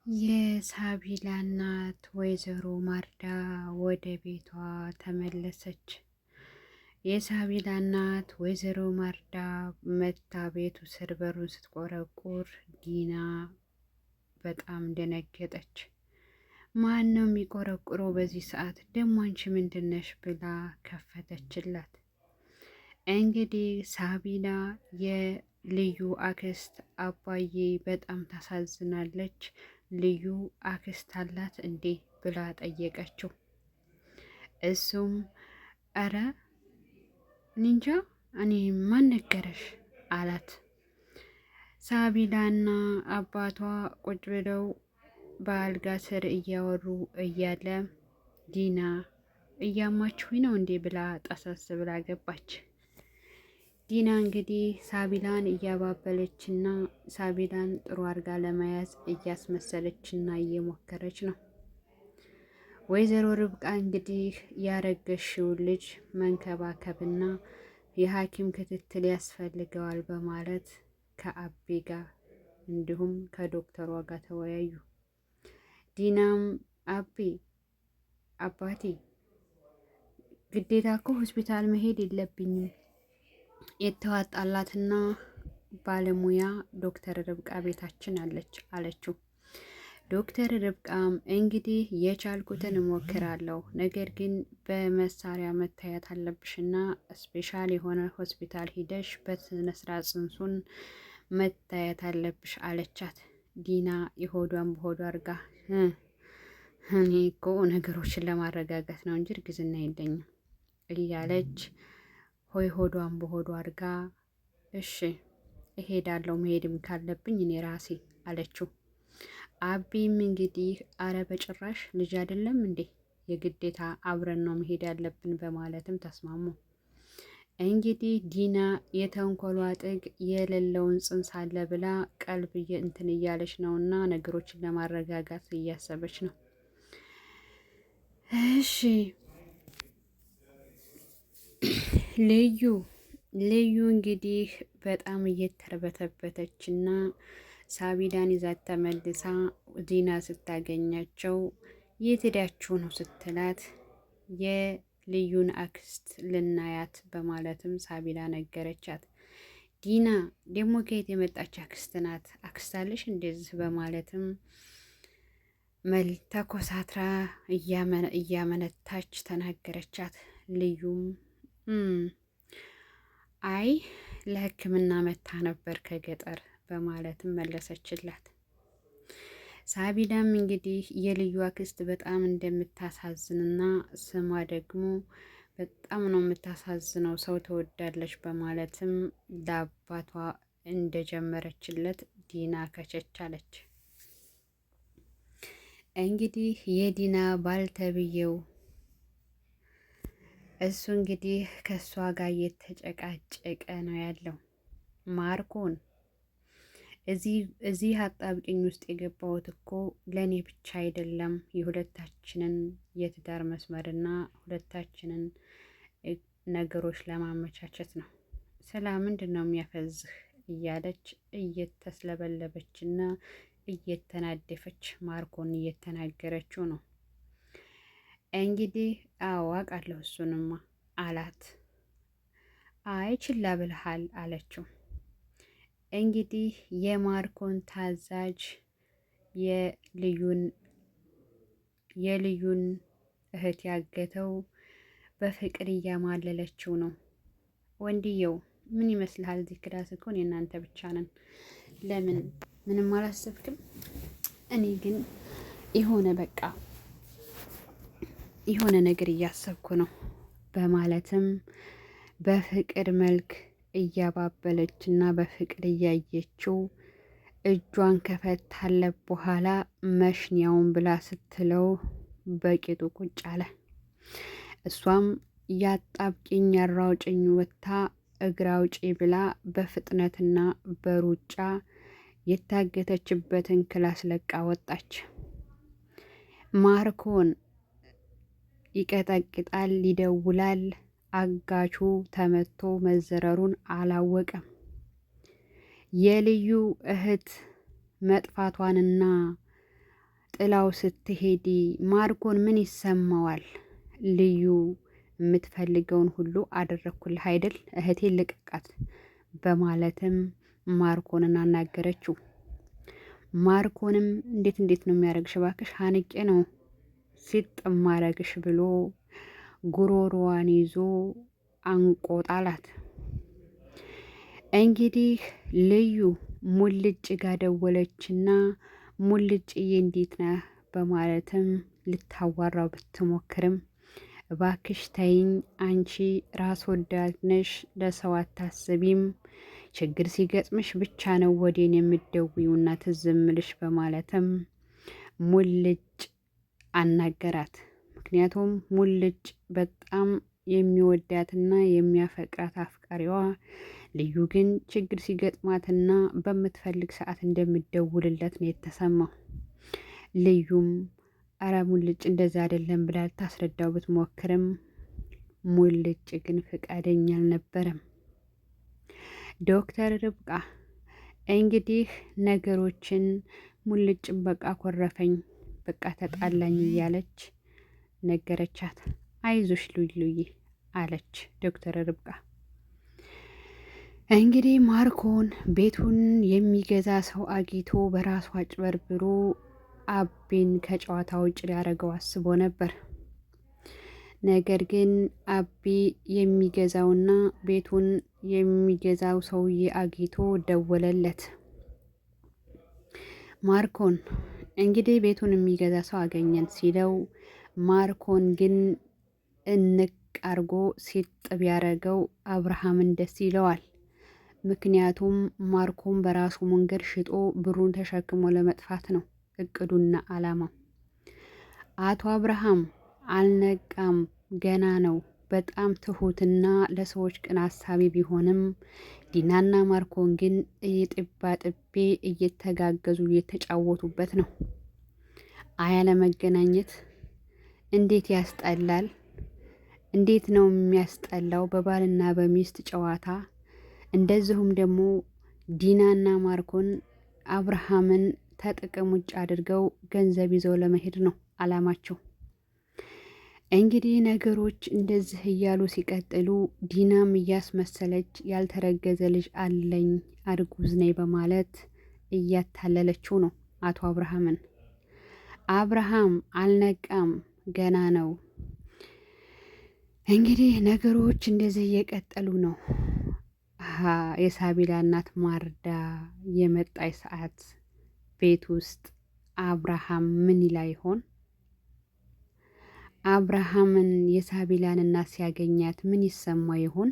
የሳቢላ እናት ወይዘሮ ማርዳ ወደ ቤቷ ተመለሰች። የሳቢላ እናት ወይዘሮ ማርዳ መታ ቤቱ ስር በሩን ስትቆረቁር ዲና በጣም ደነገጠች። ማን ነው የሚቆረቁረው በዚህ ሰዓት? ደሞ አንቺ ምንድነሽ? ብላ ከፈተችላት። እንግዲህ ሳቢላ የልዩ አክስት አባዬ በጣም ታሳዝናለች፣ ልዩ አክስት አላት እንዴ ብላ ጠየቀችው። እሱም እረ ኒንጃ እኔ ማን ነገረሽ አላት። ሳቢላና አባቷ ቁጭ ብለው በአልጋ ስር እያወሩ እያለ ዲና እያማችሁኝ ነው እንዴ ብላ ጠሰስ ብላ ገባች። ዲና እንግዲህ ሳቢላን እያባበለችና ሳቢላን ጥሩ አድርጋ ለመያዝ እያስመሰለችና እየሞከረች ነው። ወይዘሮ ርብቃ እንግዲህ ያረገሽውን ልጅ መንከባከብና የሐኪም ክትትል ያስፈልገዋል በማለት ከአቤ ጋር እንዲሁም ከዶክተሯ ጋር ተወያዩ። ዲናም አባቴ ግዴታ እኮ ሆስፒታል መሄድ የለብኝም፣ የተዋጣላትና ባለሙያ ዶክተር ርብቃ ቤታችን አለች አለችው። ዶክተር ርብቃም እንግዲህ የቻልኩትን እሞክራለሁ፣ ነገር ግን በመሳሪያ መታየት አለብሽና ስፔሻል የሆነ ሆስፒታል ሂደሽ በስነስርዓት ጽንሱን መታየት አለብሽ አለቻት። ዲና የሆዷን በሆዷ አርጋ እኔ እኮ ነገሮችን ለማረጋጋት ነው እንጂ እርግዝና የለኝም እያለች ሆዷን በሆዷ አርጋ እሺ እሄዳለሁ፣ መሄድም ካለብኝ እኔ ራሴ አለችው። አቢም እንግዲህ አረ በጭራሽ ልጅ አይደለም እንዴ የግዴታ አብረን ነው መሄድ ያለብን በማለትም ተስማሙ። እንግዲህ ዲና የተንኮሏ ጥግ የሌለውን ጽንስ አለ ብላ ቀልብ እንትን እያለች ነውና ነገሮችን ለማረጋጋት እያሰበች ነው። እሺ ልዩ እንግዲህ በጣም እየተርበተበተች እና ሳቢላን ይዛት ተመልሳ ዲና ስታገኛቸው የት ሄዳችሁ ነው ስትላት የልዩን አክስት ልናያት በማለትም ሳቢላ ነገረቻት። ዲና ደግሞ ከየት የመጣች አክስት ናት? አክስታለሽ እንደዚህ በማለትም ተኮሳትራ እያመነታች ተናገረቻት። ልዩም አይ ለሕክምና መታ ነበር ከገጠር በማለትም መለሰችላት። ሳቢላም እንግዲህ የልዩ አክስት በጣም እንደምታሳዝንና ስሟ ደግሞ በጣም ነው የምታሳዝነው፣ ሰው ተወዳለች በማለትም ለአባቷ እንደጀመረችለት ዲና ከቸቻለች። እንግዲህ የዲና ባልተብየው እሱ እንግዲህ ከእሷ ጋር እየተጨቃጨቀ ነው ያለው። ማርኮን እዚህ አጣብቂኝ ውስጥ የገባሁት እኮ ለእኔ ብቻ አይደለም፣ የሁለታችንን የትዳር መስመርና ሁለታችንን ነገሮች ለማመቻቸት ነው። ስለ ምንድን ነው የሚያፈዝህ እያለች እየተስለበለበችና እየተናደፈች ማርኮን እየተናገረችው ነው። እንግዲህ አዎ አውቃለሁ እሱንማ አላት። አይ ችላ ብልሃል አለችው። እንግዲህ የማርኮን ታዛዥ የልዩን እህት ያገተው በፍቅር እያማለለችው ነው። ወንድየው ምን ይመስልሃል? እዚህ ክላስ እኮ የእናንተ ብቻ ነን። ለምን ምንም አላሰብክም? እኔ ግን የሆነ ነገር እያሰብኩ ነው በማለትም በፍቅር መልክ እያባበለች እና በፍቅር እያየችው እጇን ከፈታለት በኋላ መሽኛውን ብላ ስትለው በቂጡ ቁጭ አለ። እሷም ያጣብቂኝ ያራውጭኝ ወታ እግር አውጪ ብላ በፍጥነትና በሩጫ የታገተችበትን ክላስ ለቃ ወጣች። ማርኮን ይቀጠቅጣል፣ ይደውላል። አጋቹ ተመቶ መዘረሩን አላወቀም። የልዩ እህት መጥፋቷንና ጥላው ስትሄድ ማርኮን ምን ይሰማዋል? ልዩ የምትፈልገውን ሁሉ አደረግኩልህ አይደል? እህቴ ልቅቃት በማለትም ማርኮንን አናገረችው። ማርኮንም እንዴት ነው የሚያደርግሽ? እባክሽ ሀንቄ ነው ሲጥ ማረግሽ ብሎ ጉሮሮዋን ይዞ አንቆ ጣላት። እንግዲህ ልዩ ሙልጭ ጋ ደወለችና ሙልጭዬ እንዴት ነህ በማለትም ልታዋራው ብትሞክርም እባክሽ ተይኝ፣ አንቺ ራስ ወዳድ ነሽ፣ ለሰው አታስቢም፣ ችግር ሲገጥምሽ ብቻ ነው ወዴን የምትደውይውና ትዝ እምልሽ በማለትም ሙልጭ አናገራት። ምክንያቱም ሙልጭ በጣም የሚወዳትና የሚያፈቅራት አፍቃሪዋ ልዩ ግን ችግር ሲገጥማትና በምትፈልግ ሰዓት እንደምትደውልለት ነው የተሰማው። ልዩም አረ ሙልጭ እንደዛ አይደለም ብላ ልታስረዳው ብትሞክርም ሙልጭ ግን ፈቃደኛ አልነበረም። ዶክተር ርብቃ እንግዲህ ነገሮችን ሙልጭን በቃ ኮረፈኝ፣ በቃ ተጣላኝ እያለች ነገረቻት። አይዞሽ ሉሉዬ አለች ዶክተር ርብቃ። እንግዲህ ማርኮን ቤቱን የሚገዛ ሰው አግኝቶ በራሱ አጭበርብሮ አቤን ከጨዋታ ውጭ ሊያደርገው አስቦ ነበር። ነገር ግን አቤ የሚገዛውና ቤቱን የሚገዛው ሰውዬ አግኝቶ ደወለለት። ማርኮን እንግዲህ ቤቱን የሚገዛ ሰው አገኘን ሲለው ማርኮን ግን እንቅ አርጎ ሲጥ ቢያደርገው አብርሃምን ደስ ይለዋል። ምክንያቱም ማርኮን በራሱ መንገድ ሽጦ ብሩን ተሸክሞ ለመጥፋት ነው እቅዱና አላማው። አቶ አብርሃም አልነቃም፣ ገና ነው። በጣም ትሁትና ለሰዎች ቅን አሳቢ ቢሆንም ዲናና ማርኮን ግን እየጥባ ጥቤ እየተጋገዙ እየተጫወቱበት ነው። አያለመገናኘት እንዴት ያስጠላል! እንዴት ነው የሚያስጠላው! በባልና በሚስት ጨዋታ። እንደዚሁም ደግሞ ዲናና ማርኮን አብርሃምን ተጥቅም ውጭ አድርገው ገንዘብ ይዘው ለመሄድ ነው አላማቸው። እንግዲህ ነገሮች እንደዚህ እያሉ ሲቀጥሉ ዲናም እያስመሰለች ያልተረገዘ ልጅ አለኝ እርጉዝ ነኝ በማለት እያታለለችው ነው አቶ አብርሃምን። አብርሃም አልነቃም፣ ገና ነው። እንግዲህ ነገሮች እንደዚህ እየቀጠሉ ነው። የሳቢላ እናት ማርዳ የመጣይ ሰዓት ቤት ውስጥ አብርሃም ምን ይላ ይሆን? አብርሃምን የሳቢላን እናት ሲያገኛት ምን ይሰማ ይሆን?